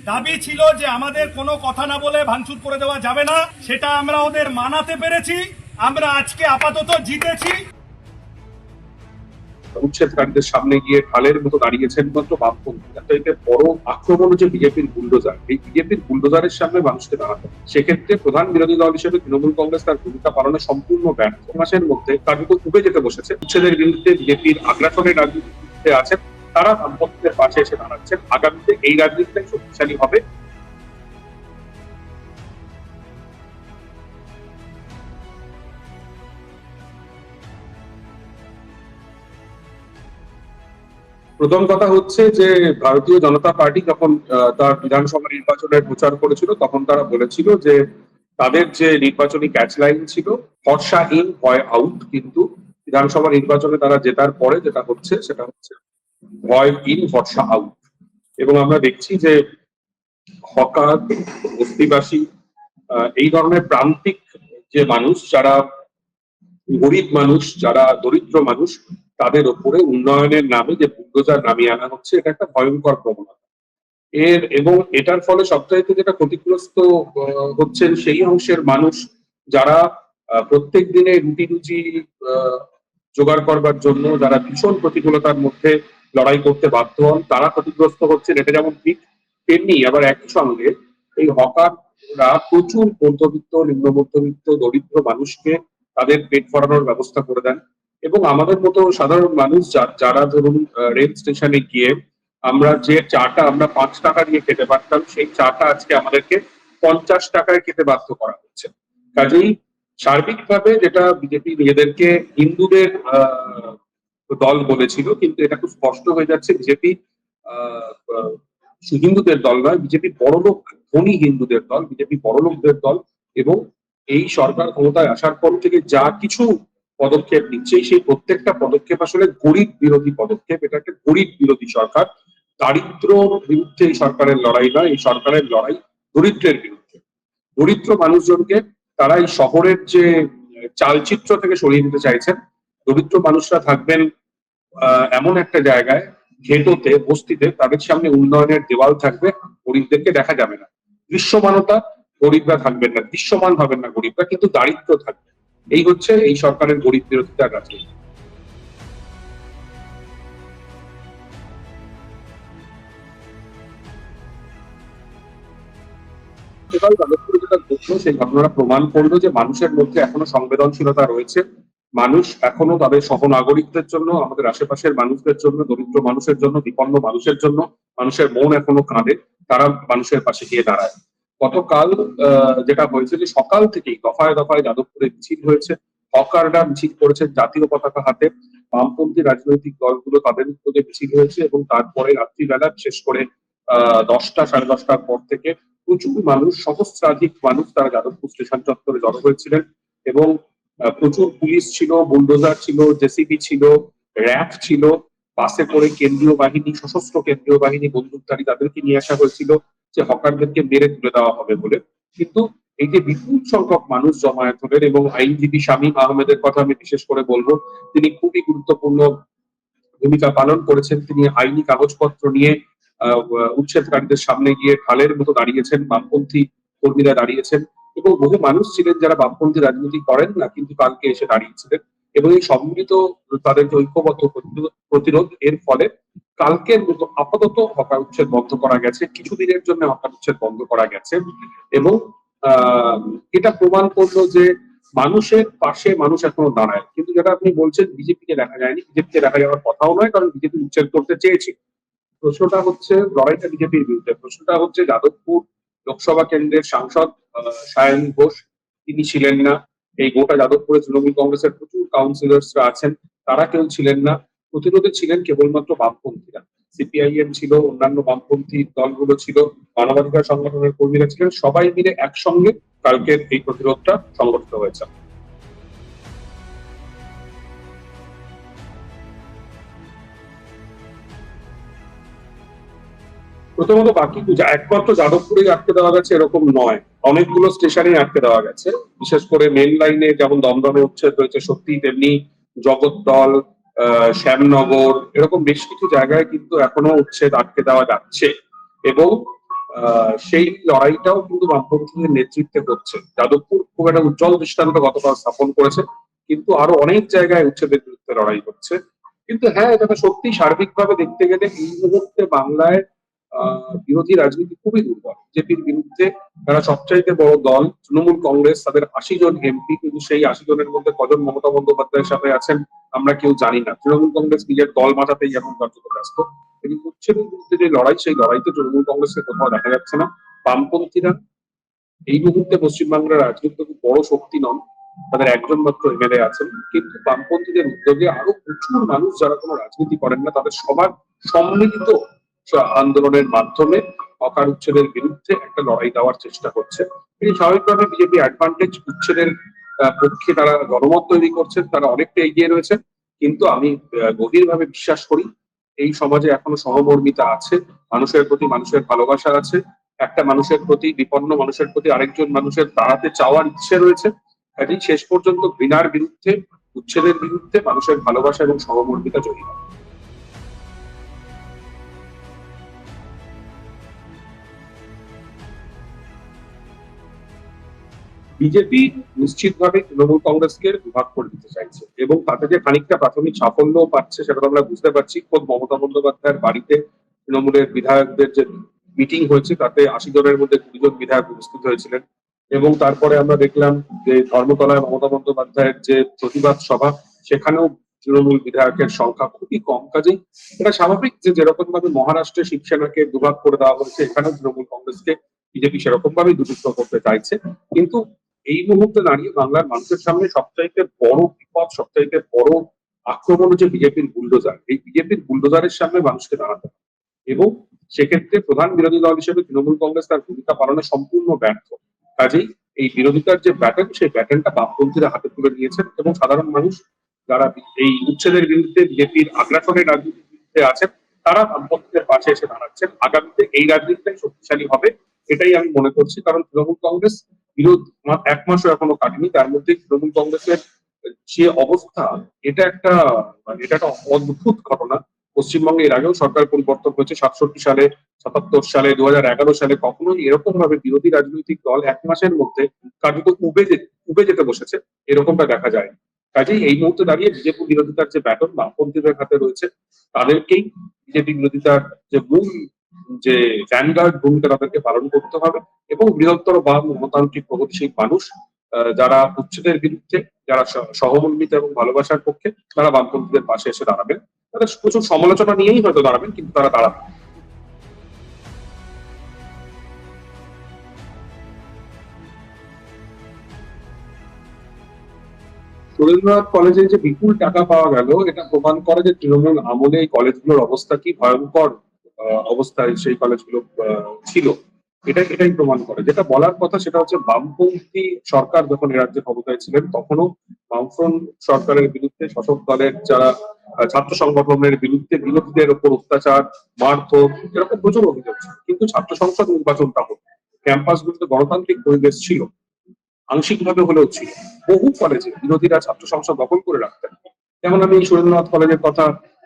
দাবি ছিল যে আমাদের কোনো কথা না বলে ভাঙচুর করে দেওয়া যাবে না, সেটা আমরা ওদের মানাতে পেরেছি। আমরা আজকে আপাতত জিতেছি। উচ্ছেদকারীদের সামনে গিয়ে ঢালের মতো দাঁড়িয়েছেন মাত্র বামপন্থীরা। তো এটা বড় আক্রমণ হচ্ছে বিজেপির বুলডোজার। এই বিজেপির বুলডোজারের সামনে মানুষকে দাঁড়াতে হবে। সেক্ষেত্রে প্রধান বিরোধী দল হিসেবে তৃণমূল কংগ্রেস তার ভূমিকা পালনে সম্পূর্ণ ব্যর্থ। মাসের মধ্যে কার্যত উবে যেতে বসেছে। উচ্ছেদের বিরুদ্ধে বিজেপির আগ্রাসনের রাজনীতিতে আছেন, তারা বামপন্থীদের পাশে এসে দাঁড়াচ্ছেন। আগামীতে এই রাজনীতিটাই শক্তিশালী হবে। প্রথম কথা হচ্ছে যে ভারতীয় জনতা পার্টি যখন তার বিধানসভা নির্বাচনের প্রচার করেছিল, তখন তারা বলেছিল যে তাদের যে নির্বাচনী ক্যাচলাইন ছিল ভরসা ইন ভয় আউট, কিন্তু বিধানসভা নির্বাচনে তারা জেতার পরে যেটা হচ্ছে সেটা হচ্ছে ভয় ইন ভরসা আউট। এবং আমরা দেখছি যে হকার, বস্তিবাসী, এই ধরনের প্রান্তিক যে মানুষ, যারা গরিব মানুষ, যারা দরিদ্র মানুষ, তাদের ওপরে উন্নয়নের নামে যে বুলডোজার নামিয়ে আনা হচ্ছে, এটা একটা ভয়ঙ্কর প্রবণতা। এবং এটার ফলে সবচাইতে যেটা ক্ষতিগ্রস্ত হচ্ছেন সেই অংশের মানুষ যারা প্রত্যেক দিনে রুটি রুজি জোগাড় করবার জন্য যারা ভীষণ প্রতিকূলতার মধ্যে লড়াই করতে বাধ্য হন, তারা ক্ষতিগ্রস্ত হচ্ছেন। এটা যেমন ঠিক, তেমনি আবার একই সঙ্গে এই হকাররা প্রচুর মধ্যবিত্ত, নিম্ন মধ্যবিত্ত, দরিদ্র মানুষকে তাদের পেট ভরানোর ব্যবস্থা করে দেন। এবং আমাদের মতো সাধারণ মানুষ যারা ধরুন রেল স্টেশনে গিয়ে আমরা যে চাটা আমরা 5 টাকা দিয়ে খেতে পারতাম, সেই চাটা আজকে আমাদেরকে 50 টাকায় খেতে বাধ্য করা হচ্ছে। কাজেই সার্বিকভাবে যেটা বিজেপি নিজেদেরকে হিন্দুদের দল বলেছিল, কিন্তু এটা খুব স্পষ্ট হয়ে যাচ্ছে বিজেপি হিন্দুদের দল নয়, বিজেপি বড়লোক ধনী হিন্দুদের দল, বিজেপি বড়লোকদের দল। এবং এই সরকার ক্ষমতায় আসার পর থেকে যা কিছু পদক্ষেপ নিচ্ছে, সেই প্রত্যেকটা পদক্ষেপ আসলে গরিব বিরোধী পদক্ষেপ। এটা একটা গরিব বিরোধী সরকার। দারিদ্র বিরুদ্ধে এই সরকারের লড়াই নয়, এই সরকারের লড়াই দরিদ্রের বিরুদ্ধে। দরিদ্র মানুষজনকে তারা এই শহরের যে চালচিত্র থেকে সরিয়ে দিতে চাইছেন। দরিদ্র মানুষরা থাকবেন এমন একটা জায়গায়, ঘেঁটোতে, বস্তিতে, তাদের সামনে উন্নয়নের দেওয়াল থাকবে, গরিবদেরকে দেখা যাবে না। দৃশ্যমানতা, গরিবরা থাকবেন না, দৃশ্যমান হবেন না গরিবরা, কিন্তু দারিদ্র থাকবে। এই হচ্ছে এই সরকারের গরিব বিরোধিতার রাজনীতি। যাদবপুরে যেটা ঘটলো, সেই ঘটনাটা প্রমাণ করলো যে মানুষের মধ্যে এখনো সংবেদনশীলতা রয়েছে। মানুষ এখনো তাদের সহনাগরিকদের জন্য, আমাদের আশেপাশের মানুষদের জন্য, দরিদ্র মানুষের জন্য, বিপন্ন মানুষের জন্য, মানুষের মন এখনো কাঁদে, তারা মানুষের পাশে গিয়ে দাঁড়ায়। গতকাল যেটা হয়েছে যে সকাল থেকেই দফায় দফায় যাদবপুরে মিছিল হয়েছে, হকাররা মিছিল করেছে জাতীয় পতাকা হাতে, বামপন্থী রাজনৈতিক দলগুলো তাদের উদ্যোগে মিছিল হয়েছে। এবং তারপরে রাত্রিবেলা, বিশেষ করে 10টা, 10:30টার পর থেকে প্রচুর মানুষ, সহস্রাধিক মানুষ তারা যাদবপুর স্টেশন চত্বরে জড়ো হয়েছিলেন। এবং প্রচুর পুলিশ ছিল, বুলডোজার ছিল, জেসিবি ছিল, র্যাব ছিল, বাসে করে কেন্দ্রীয় বাহিনী, সশস্ত্র কেন্দ্রীয় বাহিনী, বন্দুকধারী, তাদেরকে নিয়ে আসা হয়েছিল যে হকারদেরকে মেরে তুলে দেওয়া হবে বলে। কিন্তু এই যে বিপুল সংখ্যক মানুষ জমায়েত হলেন, এবং আইনজীবী শামীম আহমেদের কথা আমি বিশেষ করে বলবো, তিনি খুবই গুরুত্বপূর্ণ ভূমিকা পালন করেছেন। তিনি আইনি কাগজপত্র নিয়ে উচ্ছেদকারীদের সামনে গিয়ে ঢালের মতো দাঁড়িয়েছেন, বামপন্থী কর্মীরা দাঁড়িয়েছেন, এবং বহু মানুষ ছিলেন যারা বামপন্থী রাজনীতি করেন না, কিন্তু কালকে এসে দাঁড়িয়েছিলেন। এবং এই সম্মিলিত তাদের যে ঐক্যবদ্ধ প্রতিরোধ, এর ফলে কালকের মতো আপাতত হকার উচ্ছেদ বন্ধ করা গেছে, কিছুদিনের জন্য হকার উচ্ছেদ বন্ধ করা গেছে। এবং এটা প্রমাণ করলো যে মানুষের পাশে মানুষ এখনো দাঁড়ায়। কিন্তু যেটা আপনি বলছেন বিজেপিকে দেখা যায়নি, বিজেপিকে দেখা যাওয়ার কথাও নয়, কারণ বিজেপি উচ্ছেদ করতে চেয়েছে। প্রশ্নটা হচ্ছে লড়াইটা বিজেপির বিরুদ্ধে। প্রশ্নটা হচ্ছে যাদবপুর লোকসভা কেন্দ্রের সাংসদ সায়ন ঘোষ, তিনি ছিলেন না। এই গোটা যাদবপুরে তৃণমূল কংগ্রেসের প্রচুর কাউন্সিলর্সরা আছেন, তারা কেউ ছিলেন না। প্রতিরোধে ছিলেন কেবলমাত্র বামপন্থীরা। সিপিআইএম ছিল, অন্যান্য বামপন্থী দলগুলো ছিল, মানবাধিকার সংগঠনের কর্মীরা ছিলেন, সবাই মিলে একসঙ্গে কালকের এই প্রতিরোধটা সংগঠিত হয়েছে। প্রথমত বাকি একমাত্র যাদবপুরেই আটকে দেওয়া গেছে এরকম নয়, অনেকগুলো স্টেশনে আটকে দেওয়া গেছে। বিশেষ করে মেন লাইনে যেমন দমদমে উচ্ছেদ হয়েছে, সত্যি তেমনি জগদ্দল, শ্যামনগর, এরকম বেশ কিছু জায়গায় কিন্তু এখনো উচ্ছেদ আটকে দেওয়া যাচ্ছে। এবং সেই লড়াইটাও কিন্তু বামপন্থীদের নেতৃত্বে হচ্ছে। যাদবপুর খুব একটা উজ্জ্বল দৃষ্টান্ত গতকাল স্থাপন করেছে, কিন্তু আরো অনেক জায়গায় উচ্ছেদের বিরুদ্ধে লড়াই হচ্ছে। কিন্তু হ্যাঁ, এটা সত্যি সার্বিকভাবে দেখতে গেলে এই মুহূর্তে বাংলায় বিরোধী রাজনীতি খুবই দুর্বল। বিজেপির বিরুদ্ধে তারা সবচাইতে বড় দল তৃণমূল কংগ্রেস, তাদের ৮০ জন এমপি, কিন্তু সেই ৮০ জনের মধ্যে কজন মমতা বন্দ্যোপাধ্যায়ের সাথে আছেন আমরা কেউ জানি না। তৃণমূল কংগ্রেস নিজের দল মাথাতেই এখন কার্যত ব্যস্ত। কিন্তু উচ্ছেদের বিরুদ্ধে যে লড়াই, সেই লড়াইতে তৃণমূল কংগ্রেসকে কোথাও দেখা যাচ্ছে না। বামপন্থীরা এই মুহূর্তে পশ্চিমবাংলার রাজনীতিতে খুব বড় শক্তি নন, তাদের একজন মাত্র এমএলএ আছেন, কিন্তু বামপন্থীদের উদ্যোগে আরো প্রচুর মানুষ যারা কোনো রাজনীতি করেন না, তাদের সবার সম্মিলিত আন্দোলনের মাধ্যমে অকাল উচ্ছেদের বিরুদ্ধে একটা লড়াই দেওয়ার চেষ্টা করছে। এই স্বাভাবিকভাবে বিজেপি অ্যাডভান্টেজ উচ্ছেদের পক্ষে তারা জনমত তৈরি করছেন, তারা অনেকটা এগিয়ে রয়েছে। কিন্তু আমি গভীরভাবে বিশ্বাস করি এই সমাজে এখনো সহমর্মিতা আছে, মানুষের প্রতি মানুষের ভালোবাসা আছে, একটা মানুষের প্রতি, বিপন্ন মানুষের প্রতি আরেকজন মানুষের দাঁড়াতে চাওয়ার ইচ্ছে রয়েছে। কাজেই শেষ পর্যন্ত ঘৃণার বিরুদ্ধে, উচ্ছেদের বিরুদ্ধে মানুষের ভালোবাসা এবং সহমর্মিতা জয়ী হবে। বিজেপি নিশ্চিতভাবে তৃণমূল কংগ্রেসকে বিভাগ করে দিতে চাইছে, এবং তাতে যে খানিকটা প্রাথমিক সাফল্য পাচ্ছে সেটা তো আমরা বুঝতে পারছি। খোদ মমতা বন্দ্যোপাধ্যায়ের বাড়িতে তৃণমূলের বিধায়কদের যে মিটিং হয়েছে, তাতে ৮০ জনের মধ্যে ২০ জন বিধায়ক উপস্থিত হয়েছিলেন। এবং তারপরে আমরা দেখলাম যে ধর্মতলায় মমতা বন্দ্যোপাধ্যায়ের যে প্রতিবাদ সভা, সেখানেও তৃণমূল বিধায়কের সংখ্যা খুবই কম। কাজেই এটা স্বাভাবিক যে যেরকম ভাবে মহারাষ্ট্রে শিবসেনাকে দুভাগ করে দেওয়া হয়েছে, এখানেও তৃণমূল কংগ্রেসকে বিজেপি সেরকম ভাবেই দুযুক্ত করতে চাইছে। কিন্তু এই মুহূর্তে দাঁড়িয়ে বাংলার মানুষের সামনে সবচাইতে বড় বিপদ, সবচাইতে বড় আক্রমণ হচ্ছে বিজেপির বুলডোজার। এই বিজেপির বুলডোজারের সামনে মানুষকে দাঁড়াতে হবে, এবং সেক্ষেত্রে প্রধান বিরোধী দল হিসেবে তৃণমূল কংগ্রেস তার ভূমিকা পালনে সম্পূর্ণ ব্যর্থ। কাজেই এই বিরোধিতার যে ব্যাটন, সেই ব্যাটনটা বামপন্থীরা হাতে তুলে নিয়েছেন, এবং সাধারণ মানুষ যারা এই উচ্ছেদের বিরুদ্ধে, বিজেপির আগ্রাসনের রাজনীতির বিরুদ্ধে আছেন, তারা বামপন্থীদের পাশে এসে দাঁড়াচ্ছেন। আগামীতে এই রাজনীতিটাই শক্তিশালী হবে, এটাই আমি মনে করছি। কারণ তৃণমূল কংগ্রেস বিরোধ ১ মাসও এখনো কাটেনি, তার মধ্যে তৃণমূল কংগ্রেসের যে অবস্থা, এটা একটা এটা একটা অদ্ভুত ঘটনা। পশ্চিমবঙ্গে এর আগেও সরকার পরিবর্তন হয়েছে ৬৭ সালে, ৭৭ সালে, ২০১১ সালে। কখনোই এরকম ভাবে বিরোধী রাজনৈতিক দল ১ মাসের মধ্যে কার্যত উবে যেতে বসেছে, এরকমটা দেখা যায়। কাজেই এই মুহূর্তে দাঁড়িয়ে বিজেপি বিরোধিতার যে ব্যাটন বামপন্থীদের হাতে রয়েছে, তাদেরকেই বিজেপি বিরোধিতার যে মূল যে ভ্যানগার্ড ভূমিকা তাদেরকে পালন করতে হবে, এবং বৃহত্তর বাম গণতান্ত্রিক প্রগতিশীল মানুষ যারা উচ্ছেদের বিরুদ্ধে, যারা সহমর্মিতা এবং ভালোবাসার পক্ষে, তারা বামপন্থীদের পাশে এসে দাঁড়াবেন। তারা প্রচুর সমালোচনা নিয়েই হয়তো দাঁড়াবেন, কিন্তু তারা দাঁড়াবেন। সুরেন্দ্রনাথ কলেজে যে বিপুল টাকা পাওয়া গেল, এটা প্রমাণ করে যে তৃণমূল আমলে এই কলেজগুলোর অবস্থা কি ভয়ঙ্কর অবস্থায় সেই কলেজগুলো ছিল। এটাই প্রমাণ করে। যেটা বলার কথা সেটা হচ্ছে, বামপন্থী সরকার যখন এ রাজ্যে ক্ষমতায় ছিলেন, তখনও বামফ্রন্ট সরকারের বিরুদ্ধে, শাসক দলের যারা ছাত্র সংগঠনের বিরুদ্ধে, বিরোধীদের উপর অত্যাচার, মারধর, এরকম প্রচুর অভিযোগ ছিল। কিন্তু ছাত্র সংসদ নির্বাচনটা হতো, ক্যাম্পাসগুলোতে গণতান্ত্রিক পরিবেশ ছিল, আংশিকভাবে হলেও ছিল। বহু কলেজে বিরোধীরা ছাত্র সংসদ দখল করে রাখতেন। যেমন আমি সুরেন্দ্রনাথ কলেজের কথা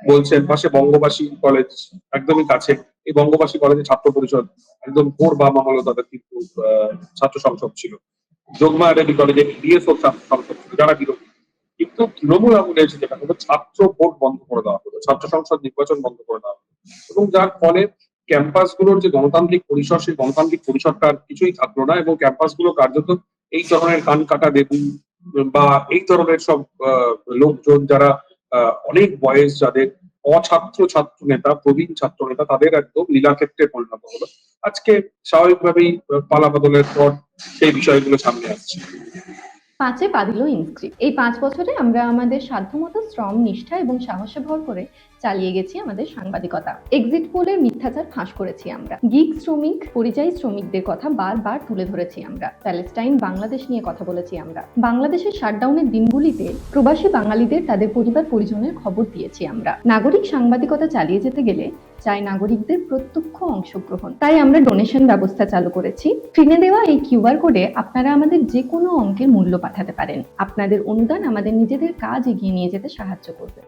বলছেন, পাশে বঙ্গবাসী কলেজ একদমই কাছে। এই বঙ্গবাসী কলেজে ছাত্র পরিষদ একদম ভোর বাম আমলে তাদের কিন্তু ছাত্র সংসদ ছিল। যোগমা একাডেমি কলেজে ডিএসও ছাত্র সংসদ ছিল, যারা বিরোধী। কিন্তু তৃণমূল আমলে এসে যেটা হলো, ছাত্র ভোট বন্ধ করে দেওয়া হলো, ছাত্র সংসদ নির্বাচন বন্ধ করে দেওয়া হলো, এবং যার ফলে ক্যাম্পাসগুলোর যে গণতান্ত্রিক পরিসর, সেই গণতান্ত্রিক পরিসরটা কিছুই থাকলো না, এবং ক্যাম্পাসগুলো কার্যত এই ধরনের কান কাটা দেবী বা এই ধরনের সব লোকজন, যারা অনেক বয়স, যাদের অছাত্র ছাত্র নেতা, প্রবীণ ছাত্র নেতা, তাদের একদম লীলাক্ষেত্রে পরিণত হলো। আজকে স্বাভাবিকভাবেই পালা বদলের পর সেই বিষয়গুলো সামনে আসছে। ৫-এ পা দিল ইনস্ক্রিপ্ট। এই ৫ বছরে আমরা আমাদের সাধ্যমতো শ্রম, নিষ্ঠা এবং সাহসে ভর করে চালিয়ে গেছি আমাদের সাংবাদিকতা। এক্সিট পোলের মিথ্যাচার ফাঁস করেছি আমরা। গিগ শ্রমিক, পরিযায়ী শ্রমিকদের কথা বারবার তুলে ধরেছি আমরা। প্যালেস্টাইন, বাংলাদেশ নিয়ে কথা বলেছি আমরা। বাংলাদেশের শাটডাউনের দিনগুলিতে প্রবাসী বাঙালিদের তাদের পরিবার পরিজনের খবর দিয়েছি আমরা। নাগরিক সাংবাদিকতা চালিয়ে যেতে গেলে চাই নাগরিকদের প্রত্যক্ষ অংশগ্রহণ। তাই আমরা ডোনেশন ব্যবস্থা চালু করেছি। স্ক্রিনে দেওয়া এই কিউআর কোডে আপনারা আমাদের যে কোনো অঙ্কের মূল্য পাঠাতে পারেন। আপনাদের অনুদান আমাদের নিজেদের কাজ এগিয়ে নিয়ে যেতে সাহায্য করবে।